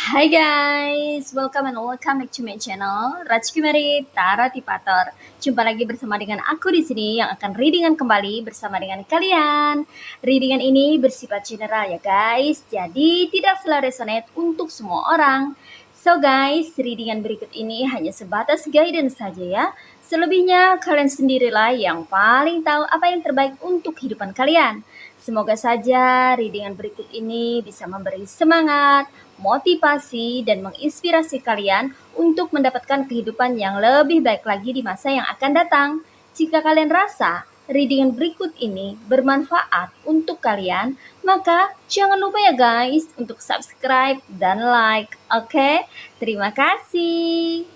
Hai guys, welcome back to my channel Rajkumari Taratipator. Jumpa lagi bersama dengan aku di sini yang akan readingan kembali bersama dengan kalian. Readingan ini bersifat general ya guys, jadi tidak selalu resonate untuk semua orang. So guys, readingan berikut ini hanya sebatas guidance saja ya. Selebihnya kalian sendirilah yang paling tahu apa yang terbaik untuk kehidupan kalian. Semoga saja readingan berikut ini bisa memberi semangat, motivasi, dan menginspirasi kalian untuk mendapatkan kehidupan yang lebih baik lagi di masa yang akan datang. Jika kalian rasa readingan berikut ini bermanfaat untuk kalian, maka jangan lupa ya guys untuk subscribe dan like. Oke? Terima kasih.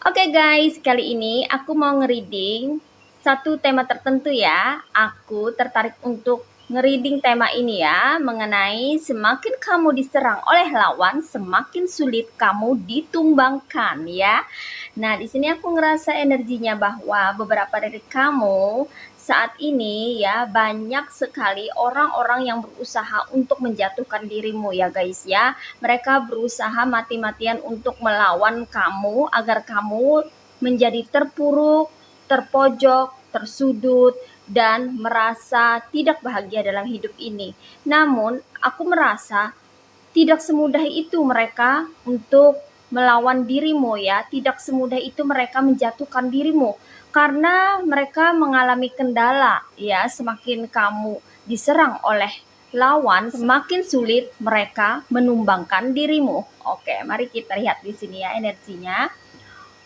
Oke guys, kali ini aku mau nge-reading satu tema tertentu ya. Aku tertarik untuk nge-reading tema ini ya, mengenai semakin kamu diserang oleh lawan, semakin sulit kamu ditumbangkan ya. Nah, di sini aku ngerasa energinya bahwa beberapa dari kamu saat ini ya banyak sekali orang-orang yang berusaha untuk menjatuhkan dirimu ya guys ya. Mereka berusaha mati-matian untuk melawan kamu agar kamu menjadi terpuruk, terpojok, tersudut, dan merasa tidak bahagia dalam hidup ini. Namun, aku merasa tidak semudah itu mereka untuk melawan dirimu ya, tidak semudah itu mereka menjatuhkan dirimu karena mereka mengalami kendala ya. Semakin kamu diserang oleh lawan, semakin sulit mereka menumbangkan dirimu. Oke, mari kita lihat di sini ya energinya.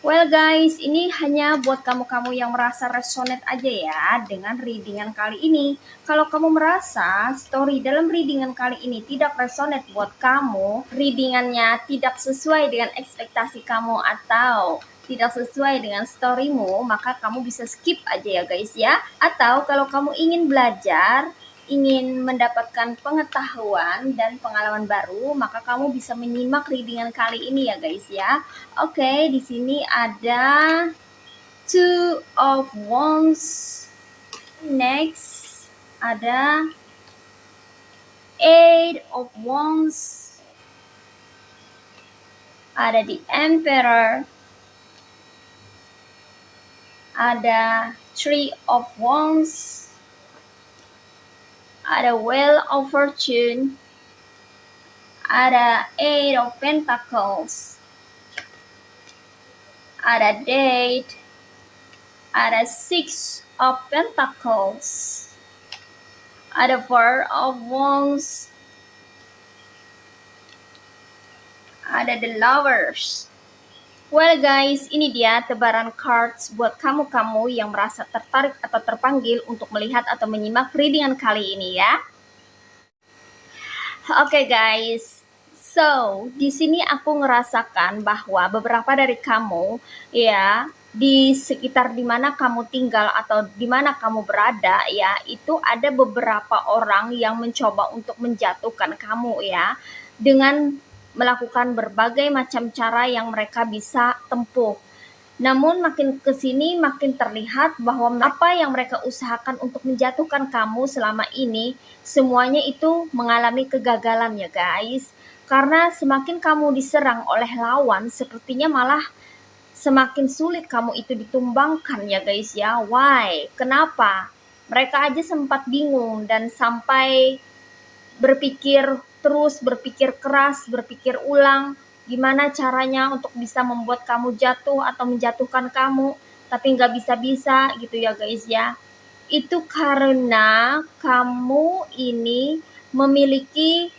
Well guys, ini hanya buat kamu-kamu yang merasa resonate aja ya dengan readingan kali ini. Kalau kamu merasa story dalam readingan kali ini tidak resonate buat kamu, readingannya tidak sesuai dengan ekspektasi kamu atau tidak sesuai dengan storymu, maka kamu bisa skip aja ya guys ya. Atau kalau kamu ingin belajar, ingin mendapatkan pengetahuan dan pengalaman baru, maka kamu bisa menyimak readingan kali ini ya guys ya. Oke, di sini ada Two of Wands. Next ada Eight of Wands. Ada the Emperor. Ada Three of Wands. Ada Wheel of Fortune. Ada Eight of Pentacles. Ada Date. Ada Six of Pentacles. Ada Four of Wands. Ada The Lovers. Well guys, ini dia tebaran cards buat kamu-kamu yang merasa tertarik atau terpanggil untuk melihat atau menyimak readingan kali ini ya. Oke guys, so di sini aku ngerasakan bahwa beberapa dari kamu ya di sekitar dimana kamu tinggal atau dimana kamu berada ya, itu ada beberapa orang yang mencoba untuk menjatuhkan kamu ya dengan melakukan berbagai macam cara yang mereka bisa tempuh. Namun makin kesini makin terlihat bahwa apa yang mereka usahakan untuk menjatuhkan kamu selama ini semuanya itu mengalami kegagalan ya guys. Karena semakin kamu diserang oleh lawan, sepertinya malah semakin sulit kamu itu ditumbangkan ya guys ya. Why? Kenapa? Mereka aja sempat bingung dan sampai berpikir keras, berpikir ulang gimana caranya untuk bisa membuat kamu jatuh atau menjatuhkan kamu, tapi nggak bisa-bisa gitu ya guys ya. Itu karena kamu ini memiliki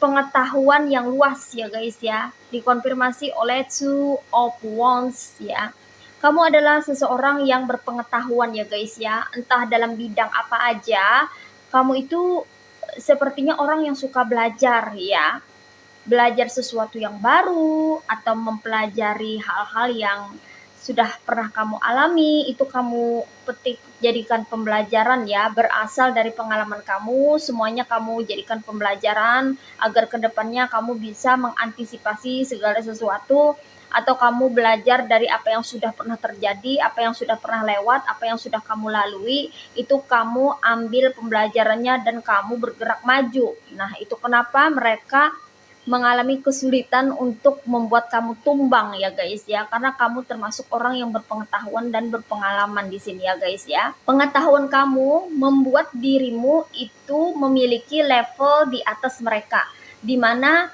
pengetahuan yang luas ya guys ya, dikonfirmasi oleh Two of Wands ya. Kamu adalah seseorang yang berpengetahuan ya guys ya, entah dalam bidang apa aja. Kamu itu sepertinya orang yang suka belajar ya, belajar sesuatu yang baru atau mempelajari hal-hal yang sudah pernah kamu alami, itu kamu petik jadikan pembelajaran ya, berasal dari pengalaman kamu, semuanya kamu jadikan pembelajaran agar kedepannya kamu bisa mengantisipasi segala sesuatu, atau kamu belajar dari apa yang sudah pernah terjadi, apa yang sudah pernah lewat, apa yang sudah kamu lalui, itu kamu ambil pembelajarannya dan kamu bergerak maju. Nah, itu kenapa mereka mengalami kesulitan untuk membuat kamu tumbang ya guys ya, karena kamu termasuk orang yang berpengetahuan dan berpengalaman di sini ya guys ya. Pengetahuan kamu membuat dirimu itu memiliki level di atas mereka, dimana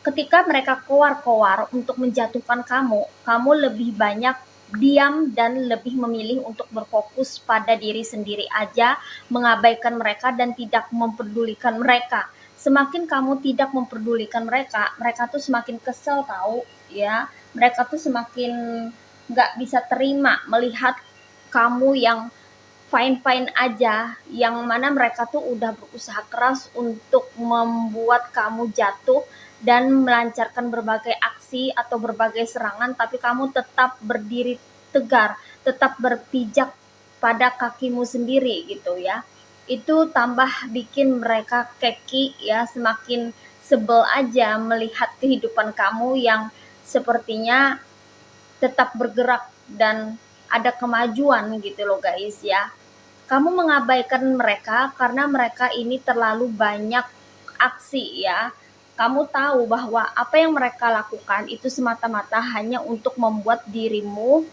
ketika mereka keluar-keluar untuk menjatuhkan kamu, kamu lebih banyak diam dan lebih memilih untuk berfokus pada diri sendiri aja, mengabaikan mereka dan tidak memperdulikan mereka. Semakin kamu tidak memperdulikan mereka, mereka tuh semakin kesel tahu ya. Mereka tuh semakin nggak bisa terima melihat kamu yang fine-fine aja, yang mana mereka tuh udah berusaha keras untuk membuat kamu jatuh dan melancarkan berbagai aksi atau berbagai serangan, tapi kamu tetap berdiri tegar, tetap berpijak pada kakimu sendiri gitu ya. Itu tambah bikin mereka keki ya, semakin sebel aja melihat kehidupan kamu yang sepertinya tetap bergerak dan ada kemajuan gitu loh guys ya. Kamu mengabaikan mereka karena mereka ini terlalu banyak aksi ya. Kamu tahu bahwa apa yang mereka lakukan itu semata-mata hanya untuk membuat dirimu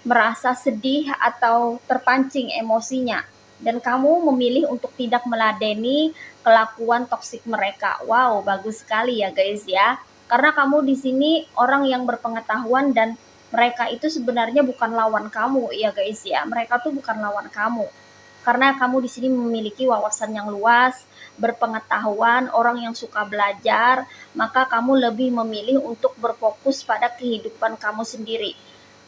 merasa sedih atau terpancing emosinya. Dan kamu memilih untuk tidak meladeni kelakuan toksik mereka. Wow, bagus sekali ya guys ya. Karena kamu di sini orang yang berpengetahuan dan mereka itu sebenarnya bukan lawan kamu ya guys ya. Mereka tuh bukan lawan kamu. Karena kamu di sini memiliki wawasan yang luas, berpengetahuan, orang yang suka belajar, maka kamu lebih memilih untuk berfokus pada kehidupan kamu sendiri.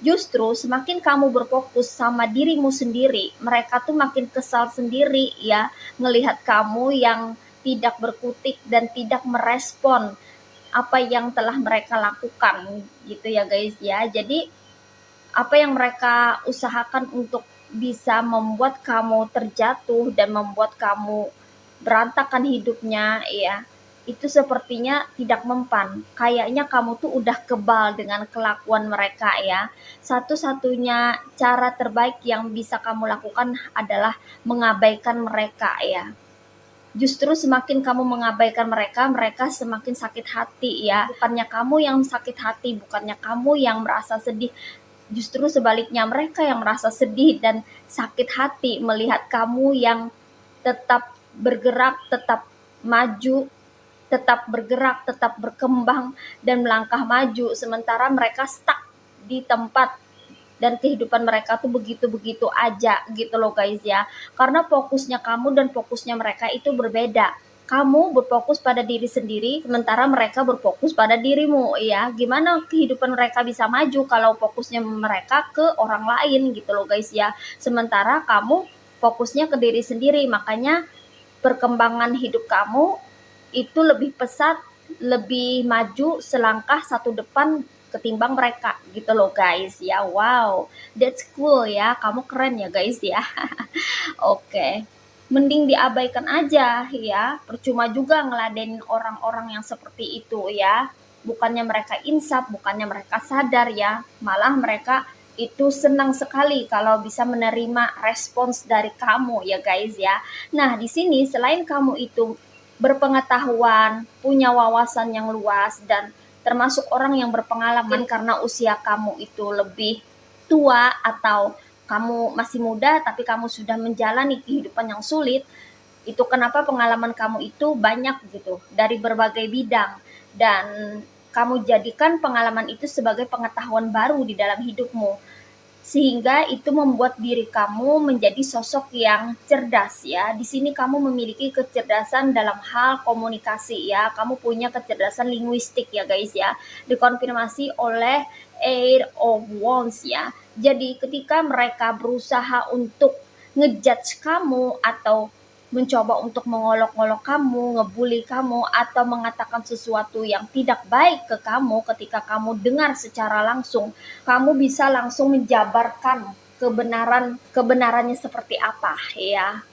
Justru semakin kamu berfokus sama dirimu sendiri, mereka tuh makin kesal sendiri ya, ngelihat kamu yang tidak berkutik dan tidak merespon apa yang telah mereka lakukan gitu ya guys ya. Jadi apa yang mereka usahakan untuk bisa membuat kamu terjatuh dan membuat kamu berantakan hidupnya ya, itu sepertinya tidak mempan. Kayaknya kamu tuh udah kebal dengan kelakuan mereka ya. Satu-satunya cara terbaik yang bisa kamu lakukan adalah mengabaikan mereka ya. Justru semakin kamu mengabaikan mereka, mereka semakin sakit hati ya. Bukannya kamu yang sakit hati, bukannya kamu yang merasa sedih, justru sebaliknya mereka yang merasa sedih dan sakit hati melihat kamu yang tetap bergerak, tetap maju, tetap bergerak, tetap berkembang dan melangkah maju, sementara mereka stuck di tempat dan kehidupan mereka tuh begitu-begitu aja gitu loh guys ya. Karena fokusnya kamu dan fokusnya mereka itu berbeda. Kamu berfokus pada diri sendiri, sementara mereka berfokus pada dirimu ya. Gimana kehidupan mereka bisa maju kalau fokusnya mereka ke orang lain gitu loh guys ya. Sementara kamu fokusnya ke diri sendiri, makanya perkembangan hidup kamu itu lebih pesat, lebih maju selangkah satu depan ketimbang mereka gitu loh guys ya. Wow, that's cool ya, kamu keren ya guys ya. Oke, mending diabaikan aja ya, percuma juga ngeladenin orang-orang yang seperti itu ya. Bukannya mereka insaf, bukannya mereka sadar ya, malah mereka itu senang sekali kalau bisa menerima respons dari kamu ya guys ya. Nah di sini selain kamu itu berpengetahuan, punya wawasan yang luas dan termasuk orang yang berpengalaman karena usia kamu itu lebih tua atau kamu masih muda tapi kamu sudah menjalani kehidupan yang sulit, itu kenapa pengalaman kamu itu banyak gitu dari berbagai bidang dan kamu jadikan pengalaman itu sebagai pengetahuan baru di dalam hidupmu, sehingga itu membuat diri kamu menjadi sosok yang cerdas ya. Di sini kamu memiliki kecerdasan dalam hal komunikasi ya. Kamu punya kecerdasan linguistik ya guys ya. Dikonfirmasi oleh Eight of Wands ya. Jadi ketika mereka berusaha untuk ngejudge kamu atau mencoba untuk mengolok-olok kamu, ngebully kamu, atau mengatakan sesuatu yang tidak baik ke kamu ketika kamu dengar secara langsung, kamu bisa langsung menjabarkan kebenarannya seperti apa ya.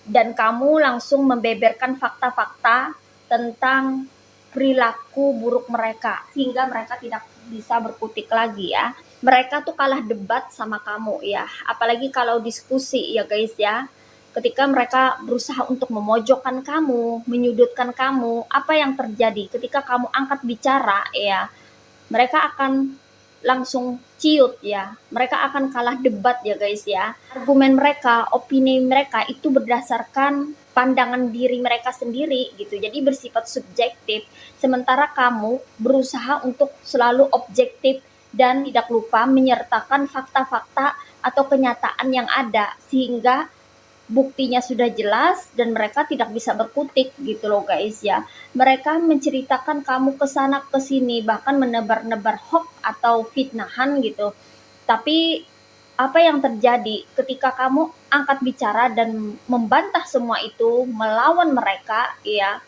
Dan kamu langsung membeberkan fakta-fakta tentang perilaku buruk mereka sehingga mereka tidak bisa berkutik lagi ya. Mereka tuh kalah debat sama kamu ya, apalagi kalau diskusi ya guys ya. ketika mereka berusaha untuk memojokkan kamu, menyudutkan kamu, apa yang terjadi ketika kamu angkat bicara ya, mereka akan langsung ciut ya. Mereka akan kalah debat ya guys ya. Argumen mereka, opini mereka itu berdasarkan pandangan diri mereka sendiri gitu. Jadi bersifat subjektif. Sementara kamu berusaha untuk selalu objektif dan tidak lupa menyertakan fakta-fakta atau kenyataan yang ada sehingga buktinya sudah jelas dan mereka tidak bisa berkutik gitu loh guys ya. Mereka menceritakan kamu ke sana ke sini, bahkan menebar-nebar hoax atau fitnahan gitu. Tapi apa yang terjadi ketika kamu angkat bicara dan membantah semua itu, melawan mereka ya,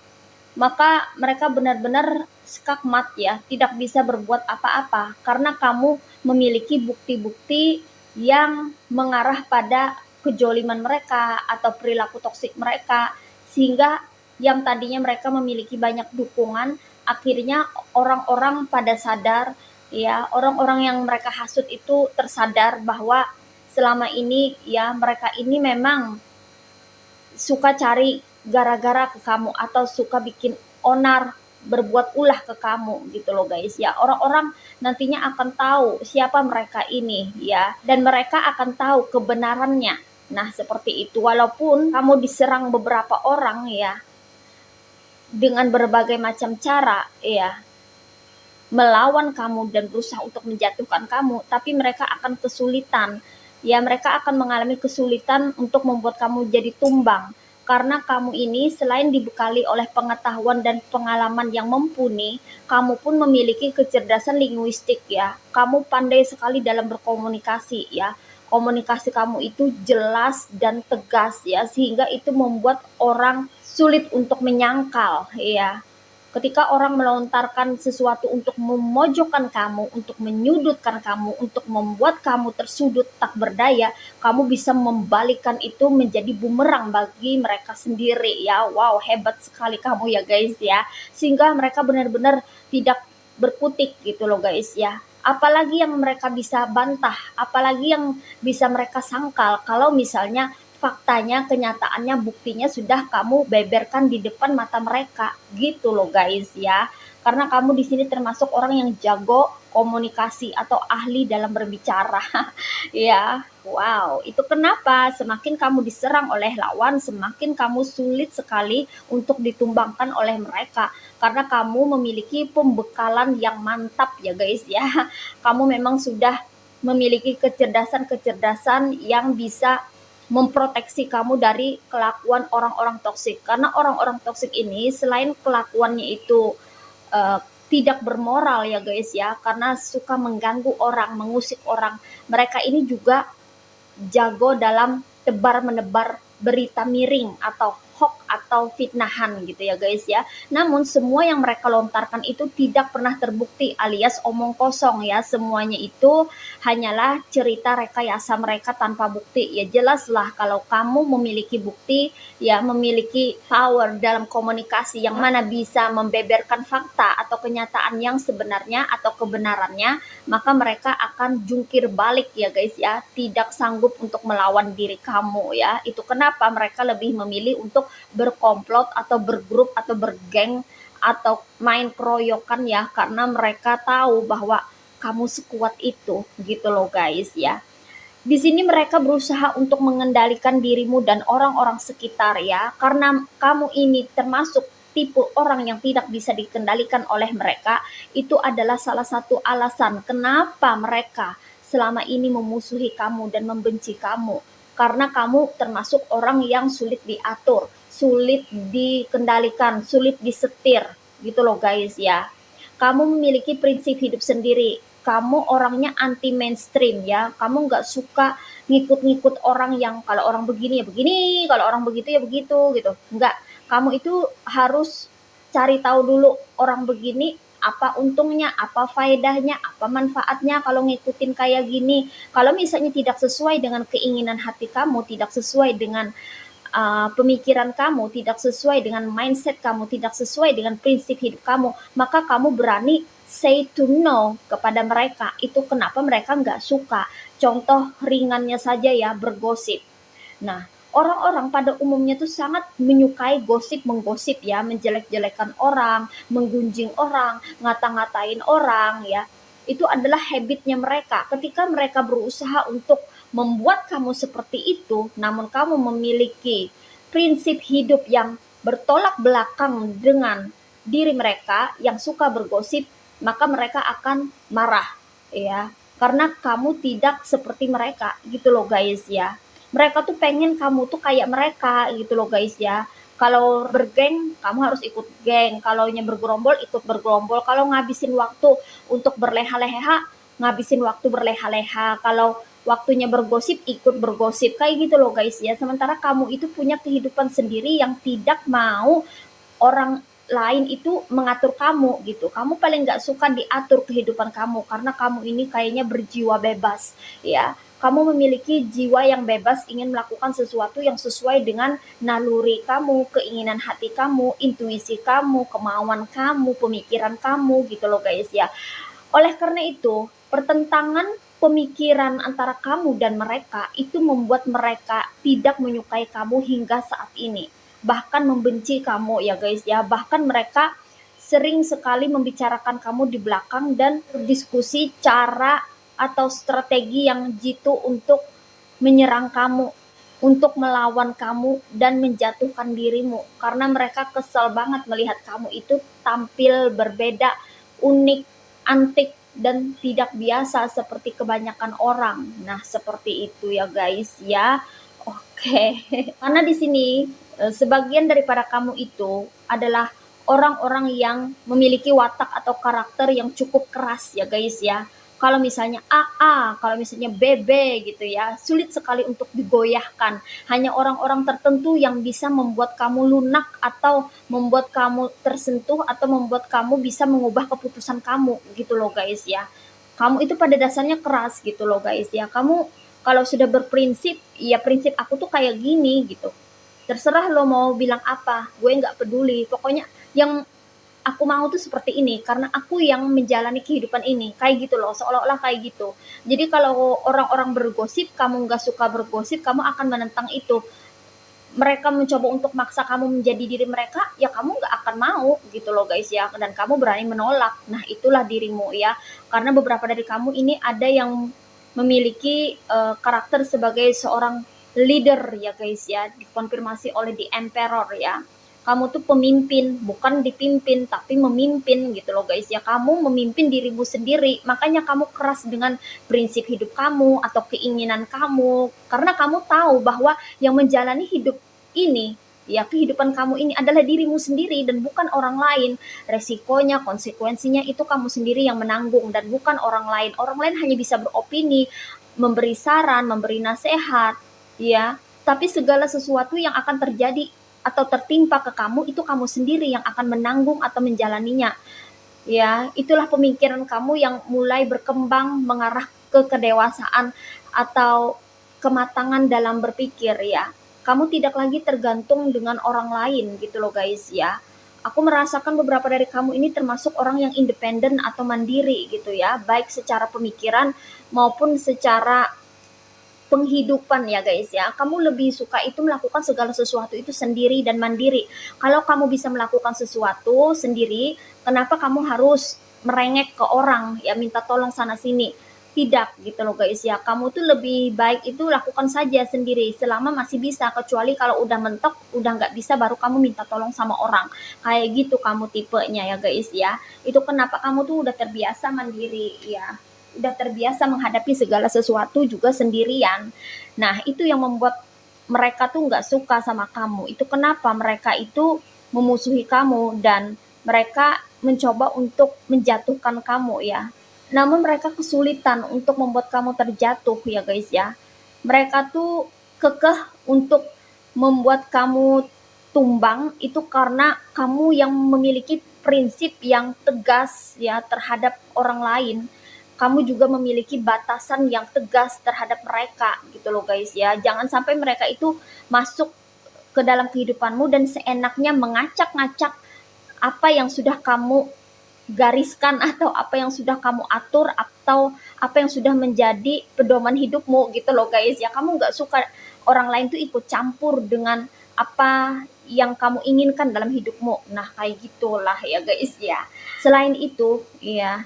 maka mereka benar-benar skakmat ya, tidak bisa berbuat apa-apa karena kamu memiliki bukti-bukti yang mengarah pada kejoliman mereka atau perilaku toksik mereka, sehingga yang tadinya mereka memiliki banyak dukungan, akhirnya orang-orang pada sadar ya, orang-orang yang mereka hasut itu tersadar bahwa selama ini ya mereka ini memang suka cari gara-gara ke kamu atau suka bikin onar, berbuat ulah ke kamu gitu loh guys ya. Orang-orang nantinya akan tahu siapa mereka ini ya, dan mereka akan tahu kebenarannya. Nah seperti itu, walaupun kamu diserang beberapa orang ya dengan berbagai macam cara ya, melawan kamu dan berusaha untuk menjatuhkan kamu, tapi mereka akan kesulitan ya, mereka akan mengalami kesulitan untuk membuat kamu jadi tumbang karena kamu ini selain dibekali oleh pengetahuan dan pengalaman yang mumpuni, kamu pun memiliki kecerdasan linguistik ya. Kamu pandai sekali dalam berkomunikasi ya. Komunikasi kamu itu jelas dan tegas ya, sehingga itu membuat orang sulit untuk menyangkal ya. Ketika orang melontarkan sesuatu untuk memojokkan kamu, untuk menyudutkan kamu, untuk membuat kamu tersudut tak berdaya, kamu bisa membalikkan itu menjadi bumerang bagi mereka sendiri ya. Wow, hebat sekali kamu ya guys ya. Sehingga mereka benar-benar tidak berkutik gitu loh guys ya. Apalagi yang mereka bisa bantah, apalagi yang bisa mereka sangkal kalau misalnya faktanya, kenyataannya, buktinya sudah kamu beberkan di depan mata mereka gitu loh guys ya. Karena kamu di sini termasuk orang yang jago komunikasi atau ahli dalam berbicara. Ya, wow. Itu kenapa semakin kamu diserang oleh lawan, semakin kamu sulit sekali untuk ditumbangkan oleh mereka. Karena kamu memiliki pembekalan yang mantap ya guys ya. Kamu memang sudah memiliki kecerdasan-kecerdasan yang bisa memproteksi kamu dari kelakuan orang-orang toksik. Karena orang-orang toksik ini selain kelakuannya itu uh, tidak bermoral ya guys ya, karena suka mengganggu orang, mengusik orang. Mereka ini juga jago dalam tebar menebar berita miring atau hoax atau fitnahan gitu ya guys ya. Namun semua yang mereka lontarkan itu tidak pernah terbukti alias omong kosong ya. Semuanya itu hanyalah cerita rekayasa mereka tanpa bukti. Ya jelaslah kalau kamu memiliki bukti, ya memiliki power dalam komunikasi yang mana bisa membeberkan fakta atau kenyataan yang sebenarnya atau kebenarannya, maka mereka akan jungkir balik ya guys ya, tidak sanggup untuk melawan diri kamu ya. Itu kenapa mereka lebih memilih untuk berkomplot atau bergrup atau bergeng atau main keroyokan ya, karena mereka tahu bahwa kamu sekuat itu gitu loh guys ya. Di sini mereka berusaha untuk mengendalikan dirimu dan orang-orang sekitar ya, karena kamu ini termasuk tipe orang yang tidak bisa dikendalikan oleh mereka. Itu adalah salah satu alasan kenapa mereka selama ini memusuhi kamu dan membenci kamu, karena kamu termasuk orang yang sulit diatur, sulit dikendalikan, sulit disetir gitu loh guys ya. Kamu memiliki prinsip hidup sendiri, kamu orangnya anti mainstream ya, kamu nggak suka ngikut-ngikut orang yang kalau orang begini ya begini, kalau orang begitu ya begitu gitu, nggak. Kamu itu harus cari tahu dulu orang begini apa untungnya, apa faedahnya, apa manfaatnya kalau ngikutin kayak gini. Kalau misalnya tidak sesuai dengan keinginan hati kamu, tidak sesuai dengan pemikiran kamu, tidak sesuai dengan mindset kamu, tidak sesuai dengan prinsip hidup kamu, maka kamu berani say to no kepada mereka. Itu kenapa mereka nggak suka. Contoh ringannya saja ya, bergosip. Nah, Orang-orang pada umumnya tuh sangat menyukai menggosip ya, menjelek-jelekan orang, menggunjing orang, ngata-ngatain orang ya. Itu adalah habitnya mereka. Ketika mereka berusaha untuk membuat kamu seperti itu, namun kamu memiliki prinsip hidup yang bertolak belakang dengan diri mereka yang suka bergosip, maka mereka akan marah ya. Karena kamu tidak seperti mereka gitu loh guys ya. Mereka tuh pengen kamu tuh kayak mereka gitu loh guys ya. Kalau bergeng, kamu harus ikut geng. Kalau bergerombol, ikut bergerombol. Kalau ngabisin waktu untuk berleha-leha, ngabisin waktu berleha-leha. Kalau waktunya bergosip, ikut bergosip. Kayak gitu loh guys ya. Sementara kamu itu punya kehidupan sendiri yang tidak mau orang lain itu mengatur kamu gitu. Kamu paling nggak suka diatur kehidupan kamu karena kamu ini kayaknya berjiwa bebas ya. Kamu memiliki jiwa yang bebas ingin melakukan sesuatu yang sesuai dengan naluri kamu, keinginan hati kamu, intuisi kamu, kemauan kamu, pemikiran kamu gitu loh guys ya. Oleh karena itu, pertentangan pemikiran antara kamu dan mereka itu membuat mereka tidak menyukai kamu hingga saat ini. Bahkan membenci kamu ya guys ya. Bahkan mereka sering sekali membicarakan kamu di belakang dan berdiskusi cara atau strategi yang jitu untuk menyerang kamu, untuk melawan kamu dan menjatuhkan dirimu. Karena mereka kesel banget melihat kamu itu tampil berbeda, unik, antik dan tidak biasa seperti kebanyakan orang. Nah, seperti itu ya guys ya. Oke. Karena di sini sebagian daripada kamu itu adalah orang-orang yang memiliki watak atau karakter yang cukup keras ya guys ya. Kalau misalnya AA, kalau misalnya BB gitu ya, sulit sekali untuk digoyahkan. Hanya orang-orang tertentu yang bisa membuat kamu lunak atau membuat kamu tersentuh atau membuat kamu bisa mengubah keputusan kamu gitu loh guys ya. Kamu itu pada dasarnya keras gitu loh guys ya. Kamu kalau sudah berprinsip, ya prinsip aku tuh kayak gini gitu. Terserah lo mau bilang apa, gue nggak peduli. Pokoknya yang aku mau tuh seperti ini karena aku yang menjalani kehidupan ini kayak gitu loh, seolah-olah kayak gitu. Jadi kalau orang-orang bergosip, kamu nggak suka bergosip, kamu akan menentang itu. Mereka mencoba untuk maksa kamu menjadi diri mereka, ya kamu nggak akan mau gitu loh guys ya, dan kamu berani menolak. Nah itulah dirimu ya, karena beberapa dari kamu ini ada yang memiliki karakter sebagai seorang leader ya guys ya, dikonfirmasi oleh di emperor ya. Kamu tuh pemimpin, bukan dipimpin tapi memimpin gitu loh guys ya. Kamu memimpin dirimu sendiri, makanya kamu keras dengan prinsip hidup kamu atau keinginan kamu, karena kamu tahu bahwa yang menjalani hidup ini ya, kehidupan kamu ini adalah dirimu sendiri dan bukan orang lain. Resikonya, konsekuensinya itu kamu sendiri yang menanggung dan bukan orang lain. Orang lain hanya bisa beropini, memberi saran, memberi nasihat ya, tapi segala sesuatu yang akan terjadi atau tertimpa ke kamu itu kamu sendiri yang akan menanggung atau menjalaninya ya. Itulah pemikiran kamu yang mulai berkembang mengarah ke kedewasaan atau kematangan dalam berpikir ya. Kamu tidak lagi tergantung dengan orang lain gitu loh guys ya. Aku merasakan beberapa dari kamu ini termasuk orang yang independen atau mandiri gitu ya, baik secara pemikiran maupun secara penghidupan ya guys ya. Kamu lebih suka itu melakukan segala sesuatu itu sendiri dan mandiri. Kalau kamu bisa melakukan sesuatu sendiri, kenapa kamu harus merengek ke orang ya, minta tolong sana sini? Tidak gitu loh guys ya. Kamu tuh lebih baik itu lakukan saja sendiri selama masih bisa, kecuali kalau udah mentok, udah nggak bisa, baru kamu minta tolong sama orang. Kayak gitu kamu tipenya ya guys ya. Itu kenapa kamu tuh udah terbiasa mandiri ya, udah terbiasa menghadapi segala sesuatu juga sendirian. Nah, itu yang membuat mereka tuh nggak suka sama kamu. Itu kenapa mereka itu memusuhi kamu dan mereka mencoba untuk menjatuhkan kamu ya. Namun mereka kesulitan untuk membuat kamu terjatuh ya guys ya. Mereka tuh kekeh untuk membuat kamu tumbang itu karena kamu yang memiliki prinsip yang tegas ya terhadap orang lain. Kamu juga memiliki batasan yang tegas terhadap mereka gitu loh guys ya. Jangan sampai mereka itu masuk ke dalam kehidupanmu dan seenaknya mengacak-ngacak apa yang sudah kamu gariskan atau apa yang sudah kamu atur atau apa yang sudah menjadi pedoman hidupmu gitu loh guys ya. Kamu nggak suka orang lain tuh ikut campur dengan apa yang kamu inginkan dalam hidupmu. Nah, kayak gitulah ya guys ya. Selain itu, ya,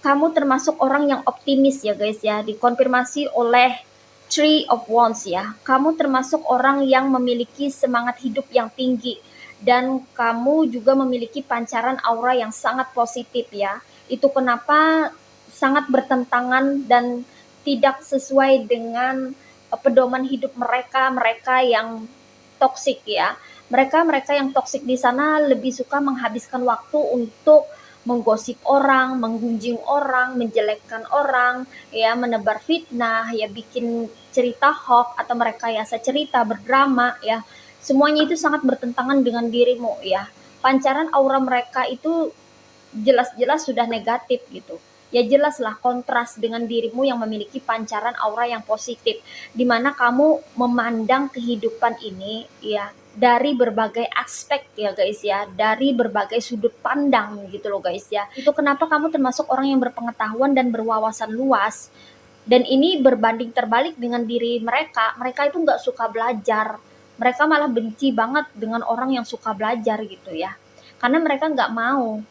kamu termasuk orang yang optimis ya guys ya, dikonfirmasi oleh Three of Wands ya. Kamu termasuk orang yang memiliki semangat hidup yang tinggi dan kamu juga memiliki pancaran aura yang sangat positif ya. Itu kenapa sangat bertentangan dan tidak sesuai dengan pedoman hidup mereka yang toksik ya. Mereka yang toksik di sana lebih suka menghabiskan waktu untuk menggosip orang, menggunjing orang, menjelekkan orang, ya, menebar fitnah, ya, bikin cerita hoax atau merekayasa cerita, berdrama, ya. Semuanya itu sangat bertentangan dengan dirimu, ya. Pancaran aura mereka itu jelas-jelas sudah negatif gitu. Ya jelaslah kontras dengan dirimu yang memiliki pancaran aura yang positif, di mana kamu memandang kehidupan ini ya dari berbagai aspek ya guys ya, dari berbagai sudut pandang gitu loh guys ya. Itu kenapa kamu termasuk orang yang berpengetahuan dan berwawasan luas. Dan ini berbanding terbalik dengan diri mereka. Mereka itu nggak suka belajar. Mereka malah benci banget dengan orang yang suka belajar gitu ya. Karena mereka nggak mau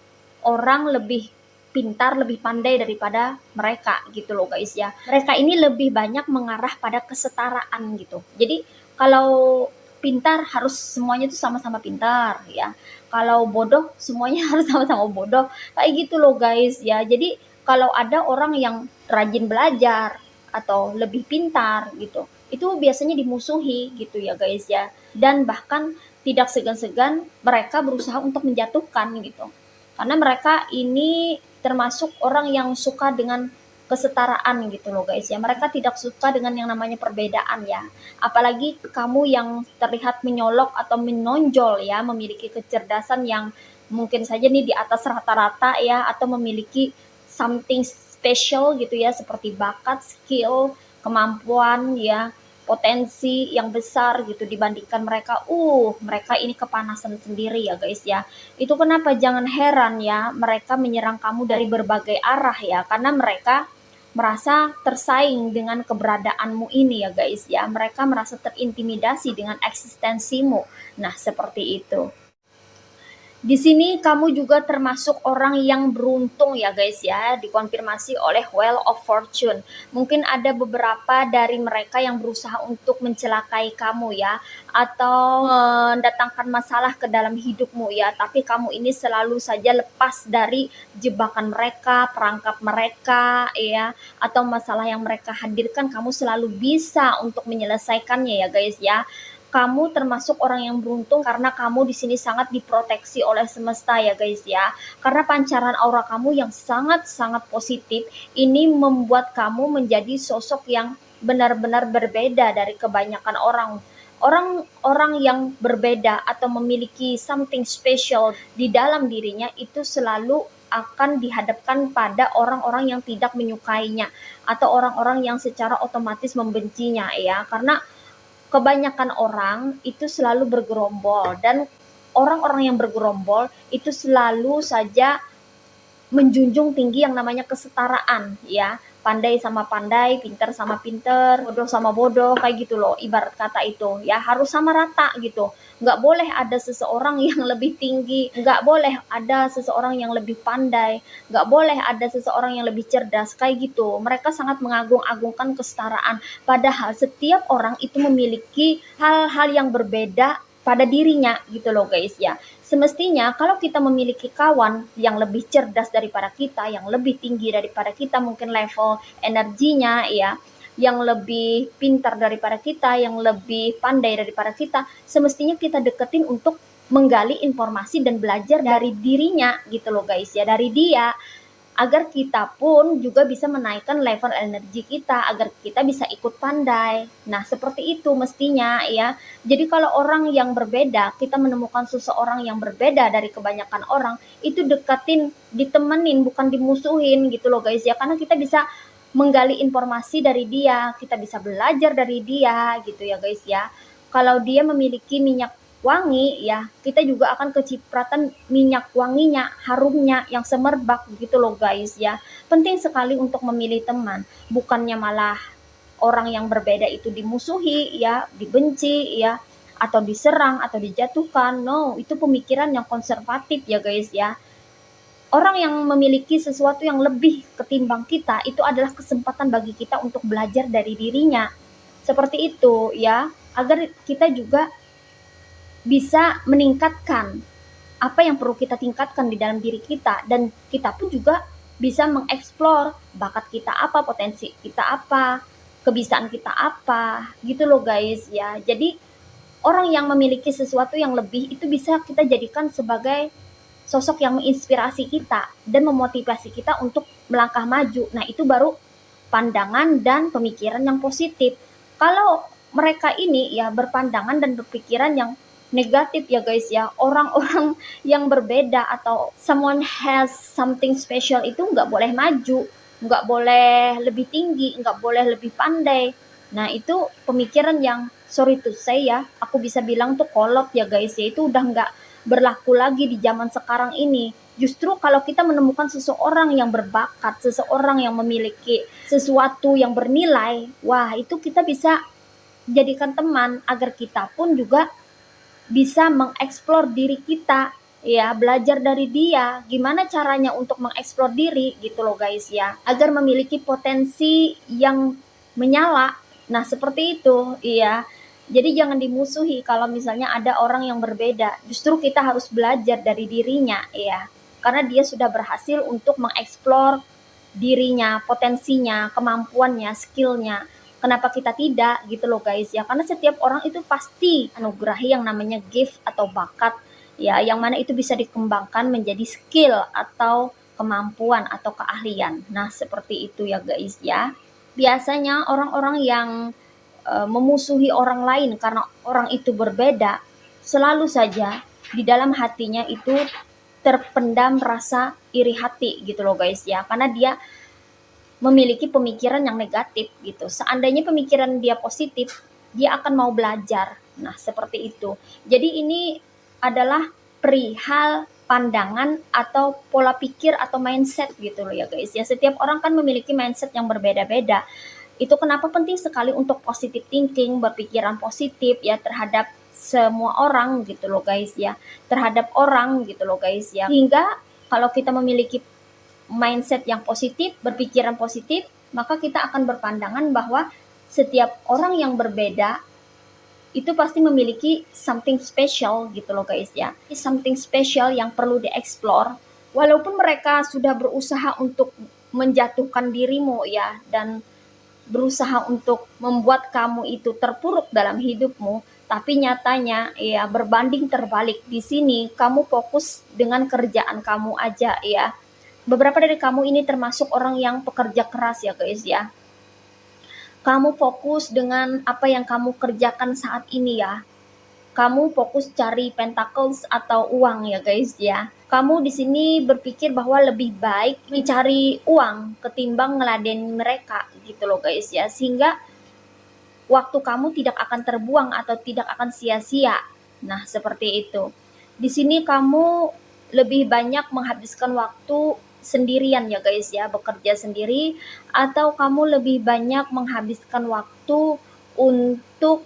orang lebih pintar, lebih pandai daripada mereka gitu loh guys ya. Mereka ini lebih banyak mengarah pada kesetaraan gitu. Jadi kalau pintar harus semuanya itu sama-sama pintar ya. Kalau bodoh semuanya harus sama-sama bodoh. Kayak gitu loh guys ya. Jadi kalau ada orang yang rajin belajar atau lebih pintar gitu, itu biasanya dimusuhi gitu ya guys ya. Dan bahkan tidak segan-segan mereka berusaha untuk menjatuhkan gitu. Karena mereka ini termasuk orang yang suka dengan kesetaraan gitu loh guys ya. Mereka tidak suka dengan yang namanya perbedaan ya. Apalagi kamu yang terlihat menyolok atau menonjol ya, memiliki kecerdasan yang mungkin saja nih di atas rata-rata ya, atau memiliki something special gitu ya, seperti bakat, skill, kemampuan ya, potensi yang besar gitu dibandingkan mereka. Mereka ini kepanasan sendiri ya guys ya. Itu kenapa jangan heran ya mereka menyerang kamu dari berbagai arah ya, karena mereka merasa tersaing dengan keberadaanmu ini ya guys ya. Mereka merasa terintimidasi dengan eksistensimu. Nah, seperti itu. Di sini kamu juga termasuk orang yang beruntung ya guys ya, dikonfirmasi oleh Wheel of Fortune. Mungkin ada beberapa dari mereka yang berusaha untuk mencelakai kamu ya, atau mendatangkan masalah ke dalam hidupmu ya, tapi kamu ini selalu saja lepas dari jebakan mereka, perangkap mereka ya, atau masalah yang mereka hadirkan kamu selalu bisa untuk menyelesaikannya ya guys ya. Kamu termasuk orang yang beruntung karena kamu di sini sangat diproteksi oleh semesta ya guys ya. Karena pancaran aura kamu yang sangat-sangat positif ini membuat kamu menjadi sosok yang benar-benar berbeda dari kebanyakan orang. Orang-orang yang berbeda atau memiliki something special di dalam dirinya itu selalu akan dihadapkan pada orang-orang yang tidak menyukainya atau orang-orang yang secara otomatis membencinya ya. Karena kebanyakan orang itu selalu bergerombol dan orang-orang yang bergerombol itu selalu saja menjunjung tinggi yang namanya kesetaraan ya, pandai sama pandai, pinter sama pinter, bodoh sama bodoh, kayak gitu loh ibarat kata itu ya, harus sama rata gitu. Nggak boleh ada seseorang yang lebih tinggi, nggak boleh ada seseorang yang lebih pandai, nggak boleh ada seseorang yang lebih cerdas, kayak gitu. Mereka sangat mengagung-agungkan kesetaraan, padahal setiap orang itu memiliki hal-hal yang berbeda pada dirinya gitu loh guys ya. Semestinya kalau kita memiliki kawan yang lebih cerdas daripada kita, yang lebih tinggi daripada kita, mungkin level energinya ya, yang lebih pintar daripada kita, yang lebih pandai daripada kita, semestinya kita deketin untuk menggali informasi dan belajar dari dirinya gitu loh guys ya, dari dia, agar kita pun juga bisa menaikkan level energi kita, agar kita bisa ikut pandai. Nah, seperti itu mestinya ya. Jadi kalau orang yang berbeda, kita menemukan seseorang yang berbeda dari kebanyakan orang, itu deketin, ditemenin, bukan dimusuhin gitu loh guys ya. Karena kita bisa menggali informasi dari dia, kita bisa belajar dari dia gitu ya guys ya. Kalau dia memiliki minyak wangi ya, kita juga akan kecipratan minyak wanginya, harumnya yang semerbak gitu loh guys ya. Penting sekali untuk memilih teman, bukannya malah orang yang berbeda itu dimusuhi ya, dibenci ya, atau diserang atau dijatuhkan. No, itu pemikiran yang konservatif ya guys ya. Orang yang memiliki sesuatu yang lebih ketimbang kita itu adalah kesempatan bagi kita untuk belajar dari dirinya. Seperti itu ya, agar kita juga bisa meningkatkan apa yang perlu kita tingkatkan di dalam diri kita, dan kita pun juga bisa mengeksplor bakat kita apa, potensi kita apa, kebiasaan kita apa, gitu loh guys ya. Jadi orang yang memiliki sesuatu yang lebih itu bisa kita jadikan sebagai sosok yang menginspirasi kita dan memotivasi kita untuk melangkah maju. Nah, itu baru pandangan dan pemikiran yang positif. Kalau mereka ini ya berpandangan dan berpikiran yang negatif ya guys ya, orang-orang yang berbeda atau someone has something special itu nggak boleh maju, nggak boleh lebih tinggi, nggak boleh lebih pandai. Nah, itu pemikiran yang sorry to say ya, aku bisa bilang tuh kolot ya guys ya, itu udah nggak berlaku lagi di zaman sekarang ini. Justru kalau kita menemukan seseorang yang berbakat, seseorang yang memiliki sesuatu yang bernilai, wah itu kita bisa jadikan teman agar kita pun juga bisa mengeksplor diri kita ya, belajar dari dia gimana caranya untuk mengeksplor diri gitu loh guys ya, agar memiliki potensi yang menyala. Nah, seperti itu iya. Jadi jangan dimusuhi kalau misalnya ada orang yang berbeda. Justru kita harus belajar dari dirinya ya. Karena dia sudah berhasil untuk mengeksplor dirinya, potensinya, kemampuannya, skillnya. Kenapa kita tidak gitu loh guys ya. Karena setiap orang itu pasti anugerahi yang namanya gift atau bakat ya, yang mana itu bisa dikembangkan menjadi skill atau kemampuan atau keahlian. Nah, seperti itu ya guys ya. Biasanya orang-orang yang memusuhi orang lain karena orang itu berbeda, selalu saja di dalam hatinya itu terpendam rasa iri hati gitu loh guys ya, karena dia memiliki pemikiran yang negatif gitu. Seandainya pemikiran dia positif, dia akan mau belajar. Nah, seperti itu. Jadi ini adalah perihal pandangan atau pola pikir atau mindset gitu loh ya guys ya. Setiap orang kan memiliki mindset yang berbeda-beda. Itu kenapa penting sekali untuk positive thinking, berpikiran positif ya terhadap semua orang gitu loh guys ya. Terhadap orang gitu loh guys ya. Hingga kalau kita memiliki mindset yang positif, berpikiran positif, maka kita akan berpandangan bahwa setiap orang yang berbeda itu pasti memiliki something special gitu loh guys ya. Something special yang perlu dieksplor. Walaupun mereka sudah berusaha untuk menjatuhkan dirimu ya, dan berusaha untuk membuat kamu itu terpuruk dalam hidupmu, tapi nyatanya ya berbanding terbalik. Di sini kamu fokus dengan kerjaan kamu aja ya. Beberapa dari kamu ini termasuk orang yang pekerja keras ya guys ya. Kamu fokus dengan apa yang kamu kerjakan saat ini ya. Kamu fokus cari pentacles atau uang ya guys ya. Kamu di sini berpikir bahwa lebih baik mencari uang ketimbang ngeladenin mereka gitu loh guys ya. Sehingga waktu kamu tidak akan terbuang atau tidak akan sia-sia. Nah, seperti itu. Di sini kamu lebih banyak menghabiskan waktu sendirian ya guys ya, bekerja sendiri, atau kamu lebih banyak menghabiskan waktu untuk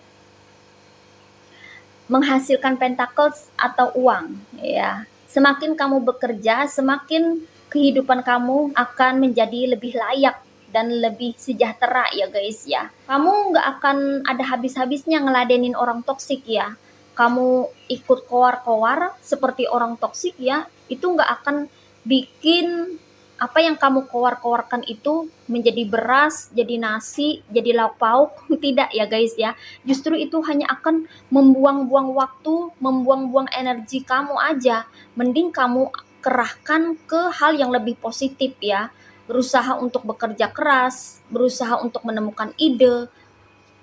menghasilkan pentacles atau uang ya. Semakin kamu bekerja, semakin kehidupan kamu akan menjadi lebih layak dan lebih sejahtera ya guys ya. Kamu nggak akan ada habis-habisnya ngeladenin orang toksik ya. Kamu ikut kowar-kowar seperti orang toksik ya, itu nggak akan bikin apa yang kamu kowar-kowarkan itu menjadi beras, jadi nasi, jadi lauk pauk. Tidak ya guys ya. Justru itu hanya akan membuang-buang waktu, membuang-buang energi kamu aja. Mending kamu kerahkan ke hal yang lebih positif ya. Berusaha untuk bekerja keras, berusaha untuk menemukan ide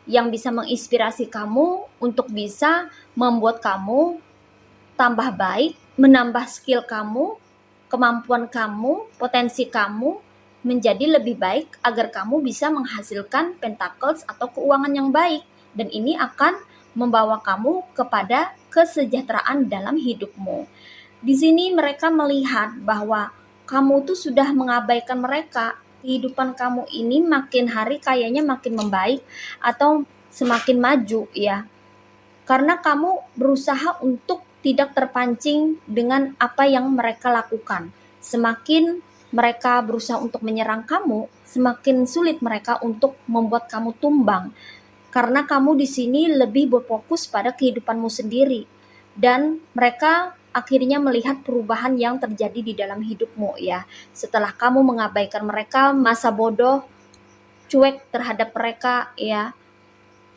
yang bisa menginspirasi kamu untuk bisa membuat kamu tambah baik, menambah skill kamu, kemampuan kamu, potensi kamu menjadi lebih baik agar kamu bisa menghasilkan pentacles atau keuangan yang baik, dan ini akan membawa kamu kepada kesejahteraan dalam hidupmu. Di sini mereka melihat bahwa kamu tuh sudah mengabaikan mereka, kehidupan kamu ini makin hari kayaknya makin membaik atau semakin maju ya. Karena kamu berusaha untuk tidak terpancing dengan apa yang mereka lakukan. Semakin mereka berusaha untuk menyerang kamu, semakin sulit mereka untuk membuat kamu tumbang. Karena kamu di sini lebih berfokus pada kehidupanmu sendiri. Dan mereka akhirnya melihat perubahan yang terjadi di dalam hidupmu ya. Setelah kamu mengabaikan mereka, masa bodoh, cuek terhadap mereka ya,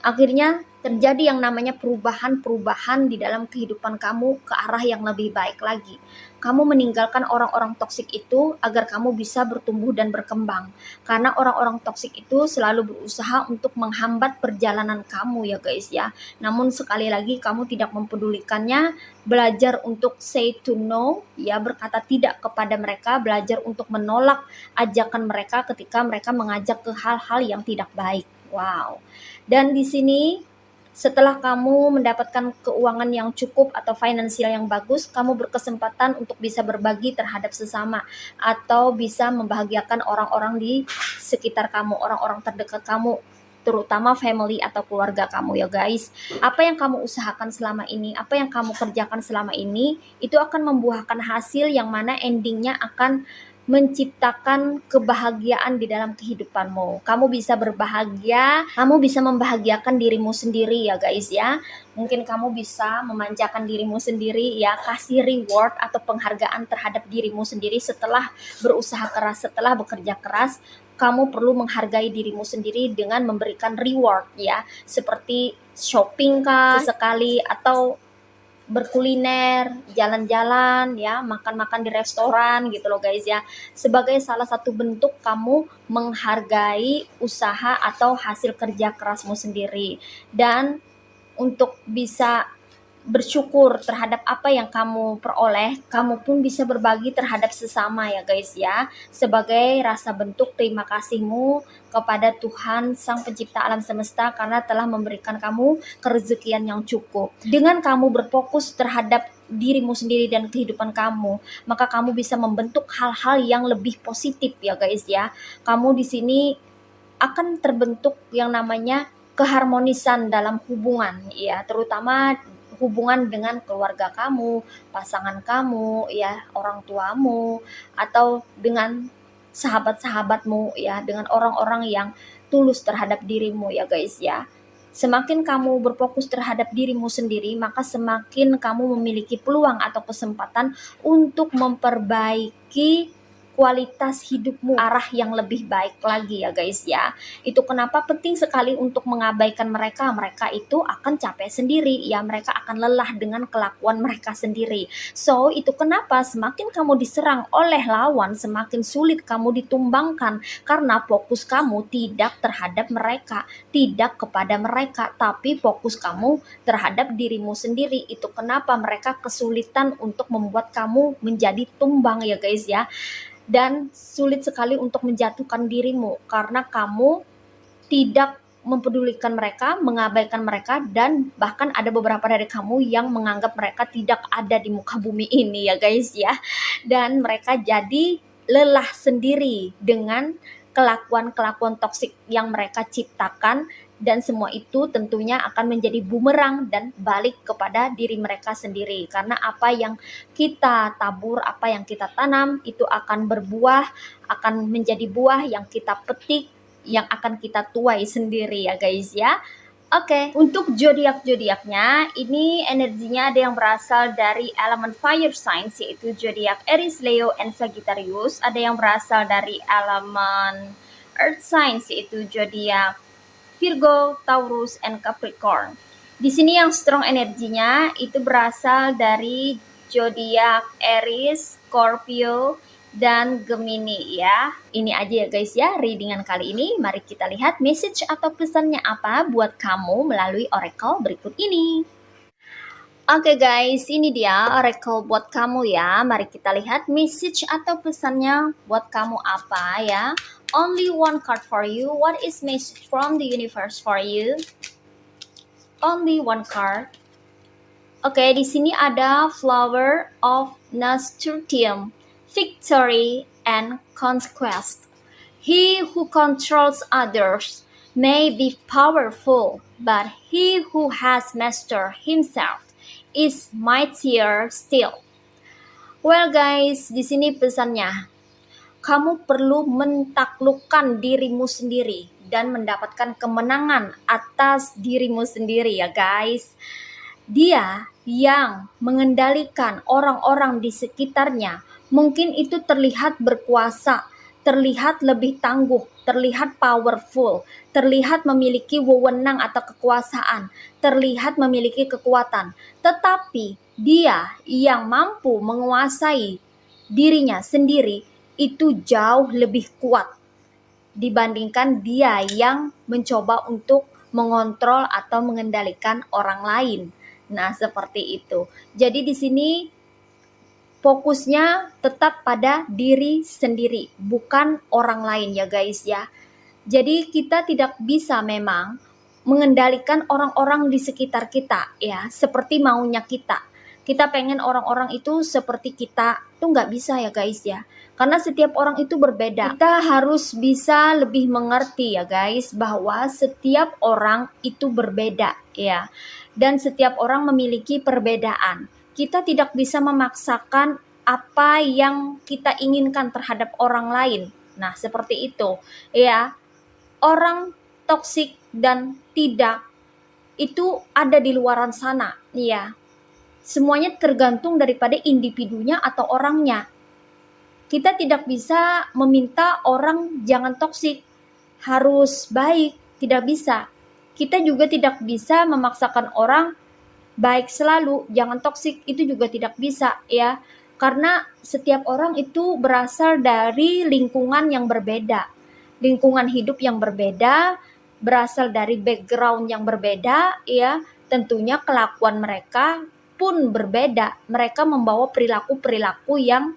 akhirnya terjadi yang namanya perubahan-perubahan di dalam kehidupan kamu ke arah yang lebih baik lagi. Kamu meninggalkan orang-orang toksik itu agar kamu bisa bertumbuh dan berkembang. Karena orang-orang toksik itu selalu berusaha untuk menghambat perjalanan kamu ya guys ya. Namun sekali lagi kamu tidak mempedulikannya, belajar untuk say to no, ya berkata tidak kepada mereka, belajar untuk menolak ajakan mereka ketika mereka mengajak ke hal-hal yang tidak baik. Wow. Dan di sini setelah kamu mendapatkan keuangan yang cukup atau finansial yang bagus, kamu berkesempatan untuk bisa berbagi terhadap sesama atau bisa membahagiakan orang-orang di sekitar kamu, orang-orang terdekat kamu, terutama family atau keluarga kamu ya guys. Apa yang kamu usahakan selama ini, apa yang kamu kerjakan selama ini, itu akan membuahkan hasil yang mana endingnya akan menciptakan kebahagiaan di dalam kehidupanmu. Kamu bisa berbahagia, kamu bisa membahagiakan dirimu sendiri ya guys ya. Mungkin kamu bisa memanjakan dirimu sendiri ya, kasih reward atau penghargaan terhadap dirimu sendiri setelah berusaha keras, setelah bekerja keras. Kamu perlu menghargai dirimu sendiri dengan memberikan reward ya, seperti shopping kah sesekali atau berkuliner, jalan-jalan ya, makan-makan di restoran gitu loh guys ya. Sebagai salah satu bentuk kamu menghargai usaha atau hasil kerja kerasmu sendiri. Dan untuk bisa bersyukur terhadap apa yang kamu peroleh, kamu pun bisa berbagi terhadap sesama ya guys ya, sebagai rasa bentuk terima kasihmu kepada Tuhan Sang Pencipta alam semesta karena telah memberikan kamu kerezekian yang cukup. Dengan kamu berfokus terhadap dirimu sendiri dan kehidupan kamu, maka kamu bisa membentuk hal-hal yang lebih positif ya guys ya. Kamu di sini akan terbentuk yang namanya keharmonisan dalam hubungan ya, terutama hubungan dengan keluarga kamu, pasangan kamu ya, orang tuamu, atau dengan sahabat-sahabatmu ya, dengan orang-orang yang tulus terhadap dirimu ya guys ya. Semakin kamu berfokus terhadap dirimu sendiri, maka semakin kamu memiliki peluang atau kesempatan untuk memperbaiki kualitas hidupmu arah yang lebih baik lagi ya guys ya. Itu kenapa penting sekali untuk mengabaikan mereka. Mereka itu akan capek sendiri ya, mereka akan lelah dengan kelakuan mereka sendiri. So itu kenapa semakin kamu diserang oleh lawan, semakin sulit kamu ditumbangkan karena fokus kamu tidak terhadap mereka, tidak kepada mereka, tapi fokus kamu terhadap dirimu sendiri. Itu kenapa mereka kesulitan untuk membuat kamu menjadi tumbang ya guys ya. Dan sulit sekali untuk menjatuhkan dirimu karena kamu tidak mempedulikan mereka, mengabaikan mereka, dan bahkan ada beberapa dari kamu yang menganggap mereka tidak ada di muka bumi ini ya guys ya. Dan mereka jadi lelah sendiri dengan kelakuan-kelakuan toksik yang mereka ciptakan, dan semua itu tentunya akan menjadi bumerang dan balik kepada diri mereka sendiri. Karena apa yang kita tabur, apa yang kita tanam itu akan berbuah, akan menjadi buah yang kita petik, yang akan kita tuai sendiri ya guys ya. Oke, untuk zodiak-zodiaknya, ini energinya ada yang berasal dari elemen fire signs, yaitu zodiak Aries, Leo, and Sagittarius. Ada yang berasal dari elemen earth signs, yaitu zodiak Virgo, Taurus, and Capricorn. Di sini yang strong energinya itu berasal dari zodiak Aries, Scorpio, dan Gemini ya. Ini aja ya guys ya readingan kali ini. Mari kita lihat message atau pesannya apa buat kamu melalui oracle berikut ini. Oke guys, ini dia oracle buat kamu ya. Mari kita lihat message atau pesannya buat kamu apa ya. Only one card for you. What is message from the universe for you? Only one card. Oke, di sini ada Flower of Nasturtium, Victory and Conquest. He who controls others may be powerful, but he who has mastered himself is mightier still. Well guys, di sini pesannya, kamu perlu mentaklukkan dirimu sendiri dan mendapatkan kemenangan atas dirimu sendiri ya guys. Dia yang mengendalikan orang-orang di sekitarnya, mungkin itu terlihat berkuasa, terlihat lebih tangguh, terlihat powerful, terlihat memiliki wewenang atau kekuasaan, terlihat memiliki kekuatan. Tetapi dia yang mampu menguasai dirinya sendiri itu jauh lebih kuat dibandingkan dia yang mencoba untuk mengontrol atau mengendalikan orang lain. Nah, seperti itu. Jadi di sini fokusnya tetap pada diri sendiri, bukan orang lain ya guys ya. Jadi kita tidak bisa memang mengendalikan orang-orang di sekitar kita ya, seperti maunya kita. Kita pengen orang-orang itu seperti kita, tuh nggak bisa ya guys ya. Karena setiap orang itu berbeda. Kita harus bisa lebih mengerti ya guys, bahwa setiap orang itu berbeda ya. Dan setiap orang memiliki perbedaan. Kita tidak bisa memaksakan apa yang kita inginkan terhadap orang lain. Nah, seperti itu ya. Orang toksik dan tidak itu ada di luaran sana ya. Semuanya tergantung daripada individunya atau orangnya. Kita tidak bisa meminta orang jangan toksik, harus baik, tidak bisa. Kita juga tidak bisa memaksakan orang baik selalu, jangan toksik, itu juga tidak bisa ya. Karena setiap orang itu berasal dari lingkungan yang berbeda, lingkungan hidup yang berbeda, berasal dari background yang berbeda ya. Tentunya kelakuan mereka pun berbeda. Mereka membawa perilaku-perilaku yang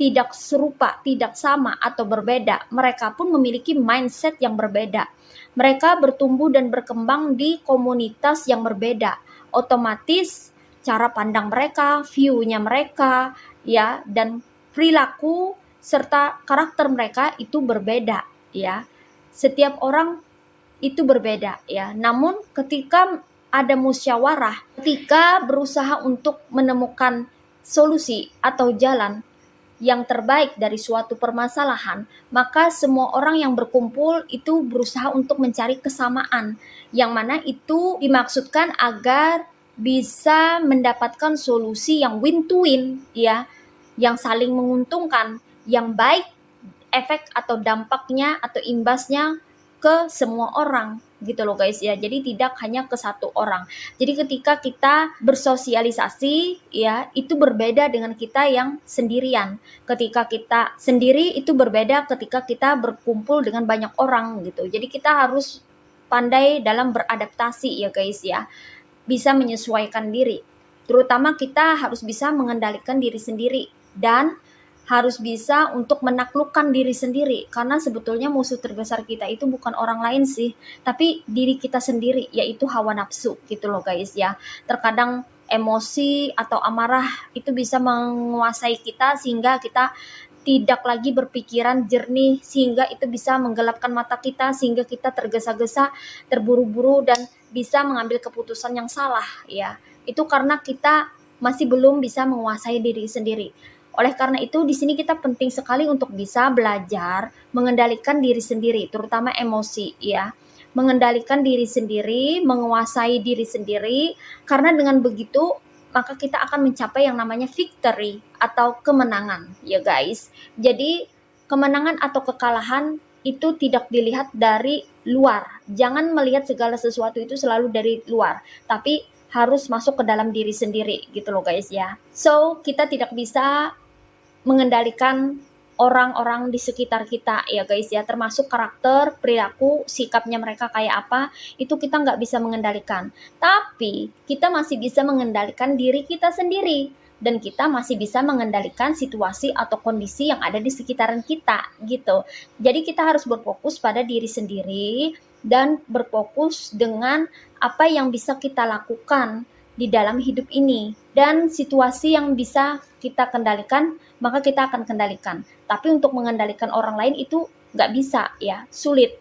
tidak serupa, tidak sama atau berbeda. Mereka pun memiliki mindset yang berbeda. Mereka bertumbuh dan berkembang di komunitas yang berbeda. Otomatis cara pandang mereka, view-nya mereka, ya, dan perilaku serta karakter mereka itu berbeda, ya. Setiap orang itu berbeda, ya. Namun ketika ada musyawarah, ketika berusaha untuk menemukan solusi atau jalan yang terbaik dari suatu permasalahan, maka semua orang yang berkumpul itu berusaha untuk mencari kesamaan, yang mana itu dimaksudkan agar bisa mendapatkan solusi yang win to win ya, yang saling menguntungkan, yang baik efek atau dampaknya atau imbasnya ke semua orang gitu loh guys ya. Jadi tidak hanya ke satu orang. Jadi ketika kita bersosialisasi ya, itu berbeda dengan kita yang sendirian. Ketika kita sendiri itu berbeda ketika kita berkumpul dengan banyak orang gitu. Jadi kita harus pandai dalam beradaptasi ya guys ya. Bisa menyesuaikan diri. Terutama kita harus bisa mengendalikan diri sendiri dan harus bisa untuk menaklukkan diri sendiri, karena sebetulnya musuh terbesar kita itu bukan orang lain sih, tapi diri kita sendiri, yaitu hawa nafsu gitu loh guys ya. Terkadang emosi atau amarah itu bisa menguasai kita sehingga kita tidak lagi berpikiran jernih, sehingga itu bisa menggelapkan mata kita sehingga kita tergesa-gesa, terburu-buru dan bisa mengambil keputusan yang salah ya. Itu karena kita masih belum bisa menguasai diri sendiri. Oleh karena itu di sini kita penting sekali untuk bisa belajar mengendalikan diri sendiri, terutama emosi ya. Mengendalikan diri sendiri, menguasai diri sendiri, karena dengan begitu maka kita akan mencapai yang namanya victory atau kemenangan ya guys. Jadi kemenangan atau kekalahan itu tidak dilihat dari luar. Jangan melihat segala sesuatu itu selalu dari luar, tapi harus masuk ke dalam diri sendiri gitu loh guys ya. So kita tidak bisa mengendalikan orang-orang di sekitar kita ya guys ya, termasuk karakter, perilaku, sikapnya mereka kayak apa, itu kita nggak bisa mengendalikan. Tapi kita masih bisa mengendalikan diri kita sendiri, dan kita masih bisa mengendalikan situasi atau kondisi yang ada di sekitaran kita gitu. Jadi kita harus berfokus pada diri sendiri dan berfokus dengan apa yang bisa kita lakukan di dalam hidup ini. Dan situasi yang bisa kita kendalikan, maka kita akan kendalikan. Tapi untuk mengendalikan orang lain itu nggak bisa ya, sulit.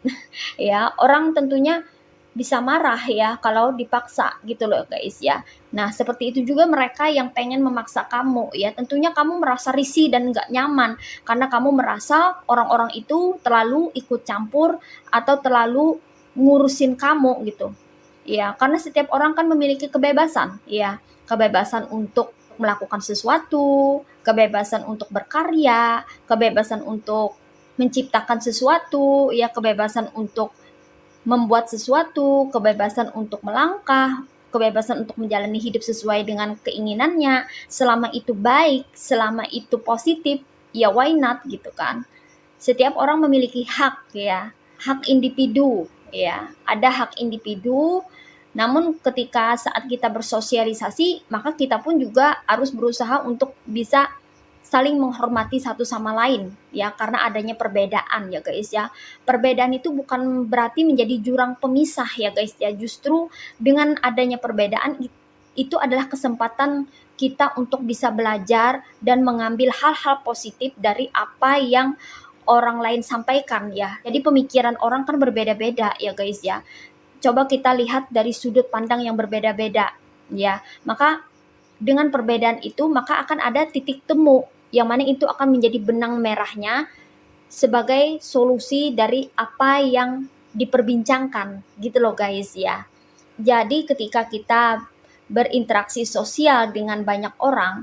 Ya, orang tentunya bisa marah ya kalau dipaksa gitu loh guys ya. Nah seperti itu juga mereka yang pengen memaksa kamu ya, tentunya kamu merasa risih dan nggak nyaman karena kamu merasa orang-orang itu terlalu ikut campur atau terlalu ngurusin kamu gitu ya, karena setiap orang kan memiliki kebebasan ya, kebebasan untuk melakukan sesuatu, kebebasan untuk berkarya, kebebasan untuk menciptakan sesuatu ya, kebebasan untuk membuat sesuatu, kebebasan untuk melangkah, kebebasan untuk menjalani hidup sesuai dengan keinginannya, selama itu baik, selama itu positif, ya why not gitu kan. Setiap orang memiliki hak ya, hak individu ya, ada hak individu. Namun ketika saat kita bersosialisasi, maka kita pun juga harus berusaha untuk bisa saling menghormati satu sama lain ya, karena adanya perbedaan ya guys ya. Perbedaan itu bukan berarti menjadi jurang pemisah ya guys ya. Justru dengan adanya perbedaan itu adalah kesempatan kita untuk bisa belajar dan mengambil hal-hal positif dari apa yang orang lain sampaikan ya. Jadi pemikiran orang kan berbeda-beda ya guys ya. Coba kita lihat dari sudut pandang yang berbeda-beda ya. Maka dengan perbedaan itu maka akan ada titik temu yang mana itu akan menjadi benang merahnya sebagai solusi dari apa yang diperbincangkan gitu loh guys ya. Jadi ketika kita berinteraksi sosial dengan banyak orang,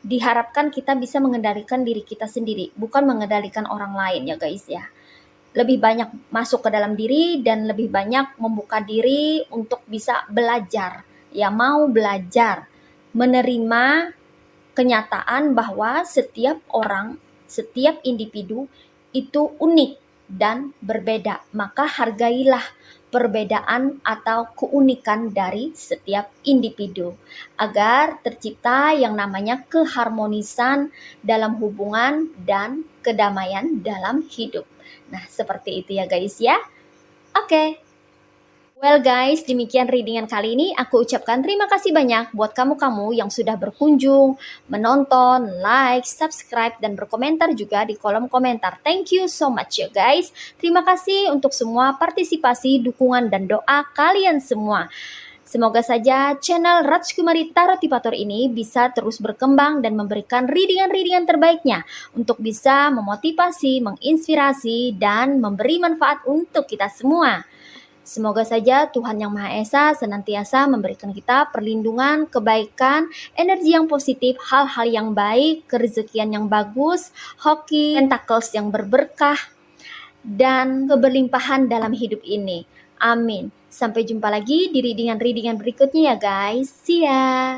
diharapkan kita bisa mengendalikan diri kita sendiri, bukan mengendalikan orang lain ya guys ya. Lebih banyak masuk ke dalam diri dan lebih banyak membuka diri untuk bisa belajar ya, mau belajar menerima kenyataan bahwa setiap orang, setiap individu itu unik dan berbeda. Maka hargailah perbedaan atau keunikan dari setiap individu agar tercipta yang namanya keharmonisan dalam hubungan dan kedamaian dalam hidup. Nah, seperti itu ya guys ya. Oke. Well guys, demikian readingan kali ini. Aku ucapkan terima kasih banyak buat kamu-kamu yang sudah berkunjung, menonton, like, subscribe, dan berkomentar juga di kolom komentar. Thank you so much ya guys. Terima kasih untuk semua partisipasi, dukungan, dan doa kalian semua. Semoga saja channel Rajkumari Tarotipator ini bisa terus berkembang dan memberikan readingan-readingan terbaiknya untuk bisa memotivasi, menginspirasi, dan memberi manfaat untuk kita semua. Semoga saja Tuhan Yang Maha Esa senantiasa memberikan kita perlindungan, kebaikan, energi yang positif, hal-hal yang baik, kerezekian yang bagus, hoki, tentacles yang berberkah, dan keberlimpahan dalam hidup ini. Amin. Sampai jumpa lagi di readingan-readingan berikutnya ya guys. See ya.